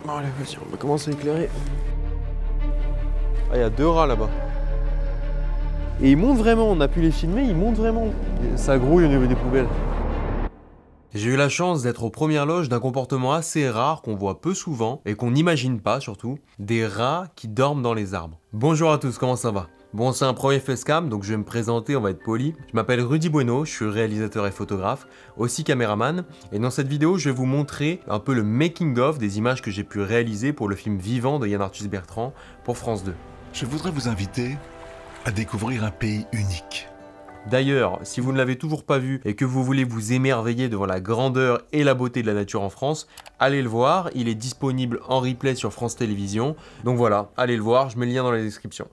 Bon allez, vas-y, on va commencer à éclairer. Ah, il y a 2 rats là-bas. Et ils montent vraiment, on a pu les filmer, ils montent vraiment. Ça grouille au niveau des poubelles. J'ai eu la chance d'être aux premières loges d'un comportement assez rare qu'on voit peu souvent et qu'on n'imagine pas surtout, des rats qui dorment dans les arbres. Bonjour à tous, comment ça va? Bon, c'est un premier facecam, donc je vais me présenter, on va être poli. Je m'appelle Rudy Bueno, je suis réalisateur et photographe, aussi caméraman, et dans cette vidéo, je vais vous montrer un peu le making-of des images que j'ai pu réaliser pour le film Vivant de Yann Arthus Bertrand pour France 2. Je voudrais vous inviter à découvrir un pays unique. D'ailleurs, si vous ne l'avez toujours pas vu et que vous voulez vous émerveiller devant la grandeur et la beauté de la nature en France, allez le voir, il est disponible en replay sur France Télévisions. Donc voilà, allez le voir, je mets le lien dans la description.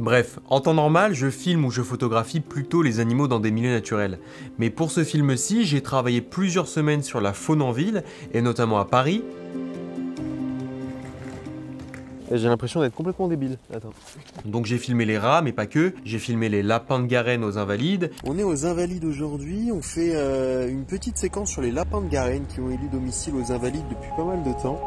Bref, en temps normal, je filme ou je photographie plutôt les animaux dans des milieux naturels. Mais pour ce film-ci, j'ai travaillé plusieurs semaines sur la faune en ville, et notamment à Paris. J'ai l'impression d'être complètement débile. Attends. Donc j'ai filmé les rats, mais pas que. J'ai filmé les lapins de Garenne aux Invalides. On est aux Invalides aujourd'hui, on fait une petite séquence sur les lapins de Garenne qui ont élu domicile aux Invalides depuis pas mal de temps.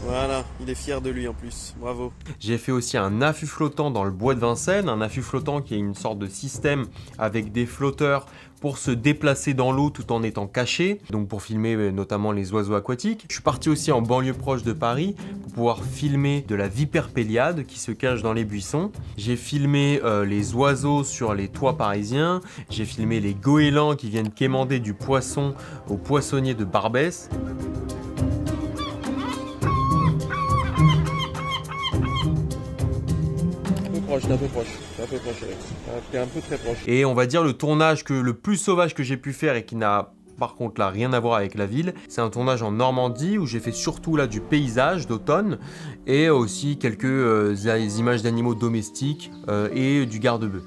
Voilà, il est fier de lui en plus, bravo. J'ai fait aussi un affût flottant dans le bois de Vincennes, un affût flottant qui est une sorte de système avec des flotteurs pour se déplacer dans l'eau tout en étant caché, donc pour filmer notamment les oiseaux aquatiques. Je suis parti aussi en banlieue proche de Paris pour pouvoir filmer de la vipère péliade qui se cache dans les buissons. J'ai filmé les oiseaux sur les toits parisiens, j'ai filmé les goélands qui viennent quémander du poisson au poissonnier de Barbès. T'es un peu proche, Alex. T'es un peu très proche. Et on va dire le tournage le plus sauvage que j'ai pu faire et qui n'a par contre là rien à voir avec la ville, c'est un tournage en Normandie où j'ai fait surtout là du paysage d'automne et aussi quelques images d'animaux domestiques et du garde-bœuf.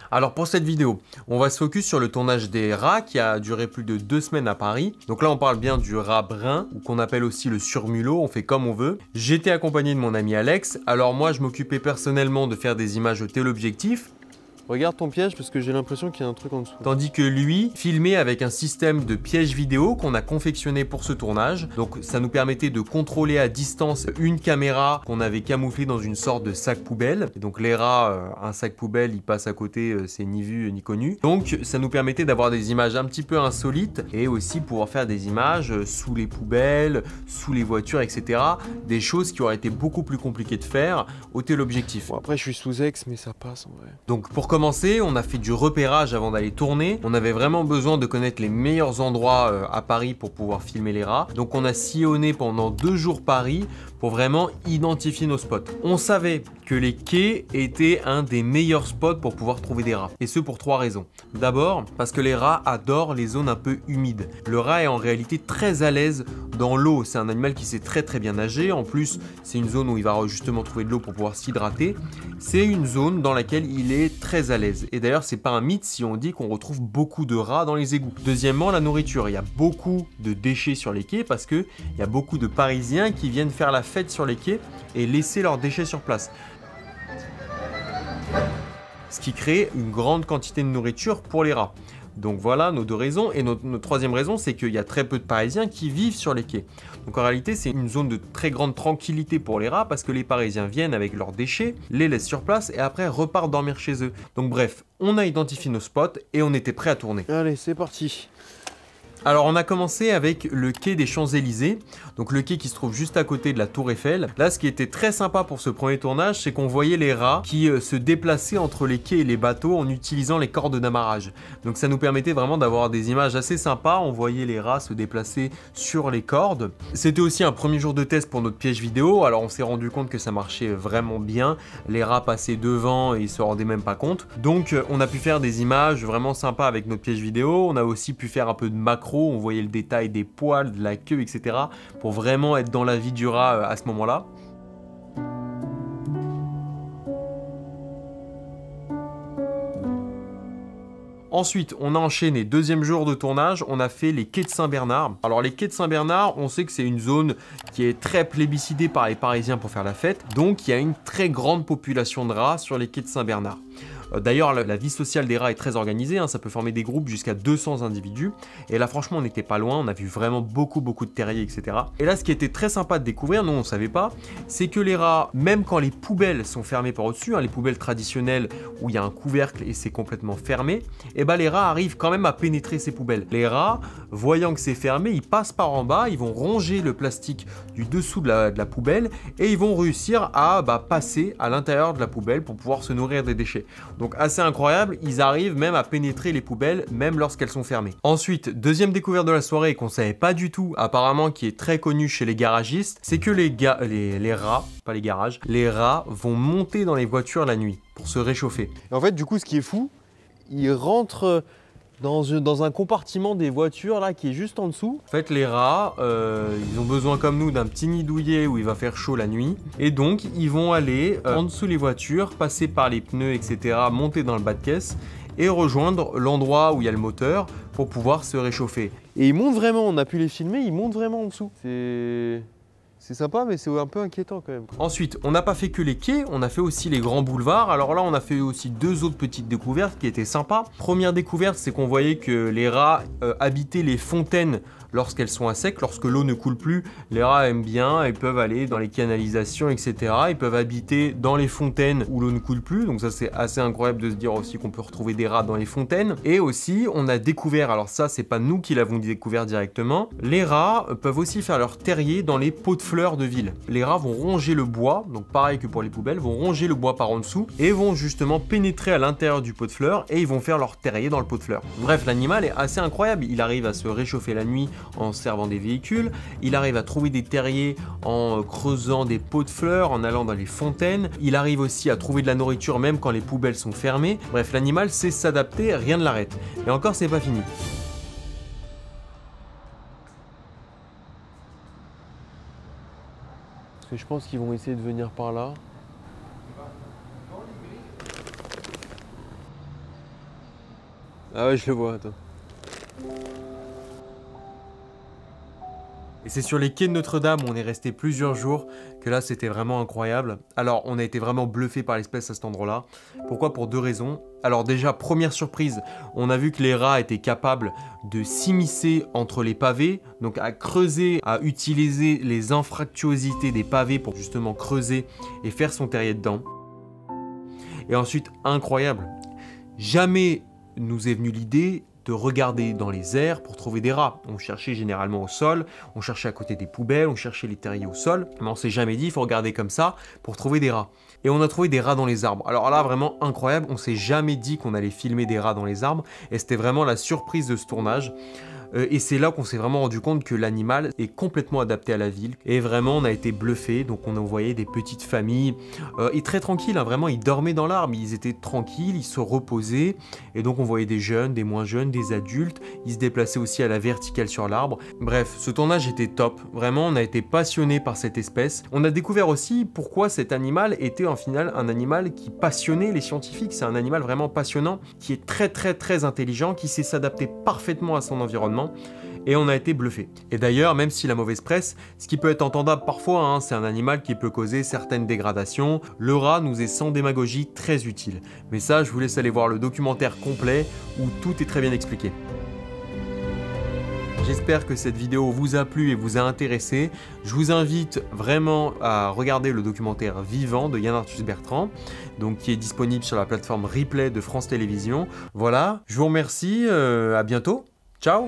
Alors pour cette vidéo, on va se focus sur le tournage des rats qui a duré plus de 2 semaines à Paris. Donc là on parle bien du rat brun, ou qu'on appelle aussi le surmulot, on fait comme on veut. J'étais accompagné de mon ami Alex, alors moi je m'occupais personnellement de faire des images au téléobjectif. Regarde ton piège parce que j'ai l'impression qu'il y a un truc en dessous. Tandis que lui filmait avec un système de piège vidéo qu'on a confectionné pour ce tournage. Donc ça nous permettait de contrôler à distance une caméra qu'on avait camouflée dans une sorte de sac poubelle. Et donc les rats, un sac poubelle, ils passent à côté, c'est ni vu ni connu. Donc ça nous permettait d'avoir des images un petit peu insolites et aussi pouvoir faire des images sous les poubelles, sous les voitures, etc. Des choses qui auraient été beaucoup plus compliquées de faire au téléobjectif. Bon, après je suis sous ex mais ça passe en vrai. Donc pour commencer, on a fait du repérage avant d'aller tourner. On avait vraiment besoin de connaître les meilleurs endroits à Paris pour pouvoir filmer les rats. Donc on a sillonné pendant 2 jours Paris pour vraiment identifier nos spots. On savait que les quais étaient un des meilleurs spots pour pouvoir trouver des rats. Et ce pour 3 raisons. D'abord, parce que les rats adorent les zones un peu humides. Le rat est en réalité très à l'aise dans l'eau. C'est un animal qui sait très bien nager. En plus, c'est une zone où il va justement trouver de l'eau pour pouvoir s'hydrater. C'est une zone dans laquelle il est très à l'aise. Et d'ailleurs, c'est pas un mythe si on dit qu'on retrouve beaucoup de rats dans les égouts. Deuxièmement, la nourriture. Il y a beaucoup de déchets sur les quais parce que il y a beaucoup de Parisiens qui viennent faire la fête sur les quais et laisser leurs déchets sur place. Ce qui crée une grande quantité de nourriture pour les rats. Donc voilà nos 2 raisons. Et notre 3e raison, c'est qu'il y a très peu de Parisiens qui vivent sur les quais. Donc en réalité, c'est une zone de très grande tranquillité pour les rats parce que les Parisiens viennent avec leurs déchets, les laissent sur place et après repartent dormir chez eux. Donc bref, on a identifié nos spots et on était prêt à tourner. Allez, c'est parti. Alors on a commencé avec le quai des Champs-Élysées, donc le quai qui se trouve juste à côté de la Tour Eiffel. Là, ce qui était très sympa pour ce premier tournage, c'est qu'on voyait les rats qui se déplaçaient entre les quais et les bateaux en utilisant les cordes d'amarrage. Donc ça nous permettait vraiment d'avoir des images assez sympas, on voyait les rats se déplacer sur les cordes. C'était aussi un premier jour de test pour notre piège vidéo, alors on s'est rendu compte que ça marchait vraiment bien. Les rats passaient devant et ils se rendaient même pas compte. Donc on a pu faire des images vraiment sympas avec notre piège vidéo, on a aussi pu faire un peu de macro. On voyait le détail des poils, de la queue, etc. pour vraiment être dans la vie du rat à ce moment-là. Ensuite, on a enchaîné, 2e jour de tournage, on a fait les quais de Saint-Bernard. Alors les quais de Saint-Bernard, on sait que c'est une zone qui est très plébiscitée par les Parisiens pour faire la fête. Donc il y a une très grande population de rats sur les quais de Saint-Bernard. D'ailleurs, la vie sociale des rats est très organisée, hein, ça peut former des groupes jusqu'à 200 individus. Et là, franchement, on n'était pas loin, on a vu vraiment beaucoup de terriers, etc. Et là, ce qui était très sympa de découvrir, nous on savait pas, c'est que les rats, même quand les poubelles sont fermées par au-dessus, hein, les poubelles traditionnelles où il y a un couvercle et c'est complètement fermé, et ben les rats arrivent quand même à pénétrer ces poubelles. Les rats, voyant que c'est fermé, ils passent par en bas, ils vont ronger le plastique du dessous de la poubelle et ils vont réussir à passer à l'intérieur de la poubelle pour pouvoir se nourrir des déchets. Donc assez incroyable, ils arrivent même à pénétrer les poubelles même lorsqu'elles sont fermées. Ensuite, deuxième découverte de la soirée qu'on savait pas du tout, apparemment qui est très connu chez les garagistes, c'est que les rats, pas les garages, les rats vont monter dans les voitures la nuit pour se réchauffer. Et en fait, du coup, ce qui est fou, ils rentrent dans un compartiment des voitures là qui est juste en dessous. En fait, les rats, ils ont besoin comme nous d'un petit nid douillet où il va faire chaud la nuit. Et donc, ils vont aller en dessous les voitures, passer par les pneus, etc., monter dans le bas de caisse et rejoindre l'endroit où il y a le moteur pour pouvoir se réchauffer. Et ils montent vraiment, on a pu les filmer, ils montent vraiment en dessous. C'est sympa, mais c'est un peu inquiétant quand même. Ensuite, on n'a pas fait que les quais, on a fait aussi les grands boulevards. Alors là, on a fait aussi deux autres petites découvertes qui étaient sympas. Première découverte, c'est qu'on voyait que les rats habitaient les fontaines lorsqu'elles sont à sec, lorsque l'eau ne coule plus. Les rats aiment bien, ils peuvent aller dans les canalisations, etc. Ils peuvent habiter dans les fontaines où l'eau ne coule plus. Donc ça, c'est assez incroyable de se dire aussi qu'on peut retrouver des rats dans les fontaines. Et aussi, on a découvert, alors ça, c'est pas nous qui l'avons découvert directement, les rats peuvent aussi faire leur terrier dans les pots de fleurs de ville. Les rats vont ronger le bois, donc pareil que pour les poubelles, vont ronger le bois par en dessous et vont justement pénétrer à l'intérieur du pot de fleurs et ils vont faire leur terrier dans le pot de fleurs. Bref, l'animal est assez incroyable. Il arrive à se réchauffer la nuit en servant des véhicules, il arrive à trouver des terriers en creusant des pots de fleurs, en allant dans les fontaines, il arrive aussi à trouver de la nourriture même quand les poubelles sont fermées. Bref, l'animal sait s'adapter, rien ne l'arrête. Et encore, c'est pas fini. Parce que je pense qu'ils vont essayer de venir par là. Ah ouais, je le vois, attends. Et c'est sur les quais de Notre-Dame où on est resté plusieurs jours que là c'était vraiment incroyable. Alors on a été vraiment bluffé par l'espèce à cet endroit-là. Pourquoi? Pour deux raisons. Alors déjà, première surprise, on a vu que les rats étaient capables de s'immiscer entre les pavés, donc à creuser, à utiliser les anfractuosités des pavés pour justement creuser et faire son terrier dedans. Et ensuite, incroyable, jamais nous est venue l'idée de regarder dans les airs pour trouver des rats. On cherchait généralement au sol, on cherchait à côté des poubelles, on cherchait les terriers au sol, mais on s'est jamais dit il faut regarder comme ça pour trouver des rats. Et on a trouvé des rats dans les arbres. Alors là, vraiment incroyable, on s'est jamais dit qu'on allait filmer des rats dans les arbres, et c'était vraiment la surprise de ce tournage. Et c'est là qu'on s'est vraiment rendu compte que l'animal est complètement adapté à la ville. Et vraiment, on a été bluffés. Donc on voyait des petites familles. Et très tranquilles, hein, vraiment, ils dormaient dans l'arbre. Ils étaient tranquilles, ils se reposaient. Et donc on voyait des jeunes, des moins jeunes, des adultes. Ils se déplaçaient aussi à la verticale sur l'arbre. Bref, ce tournage était top. Vraiment, on a été passionnés par cette espèce. On a découvert aussi pourquoi cet animal était en final un animal qui passionnait les scientifiques. C'est un animal vraiment passionnant, qui est très intelligent, qui sait s'adapter parfaitement à son environnement. Et on a été bluffé. Et d'ailleurs, même si la mauvaise presse, ce qui peut être entendable parfois, hein, c'est un animal qui peut causer certaines dégradations, le rat nous est sans démagogie très utile. Mais ça, je vous laisse aller voir le documentaire complet où tout est très bien expliqué. J'espère que cette vidéo vous a plu et vous a intéressé. Je vous invite vraiment à regarder le documentaire Vivant de Yann Arthus Bertrand, donc qui est disponible sur la plateforme Replay de France Télévisions. Voilà, je vous remercie, à bientôt. Ciao!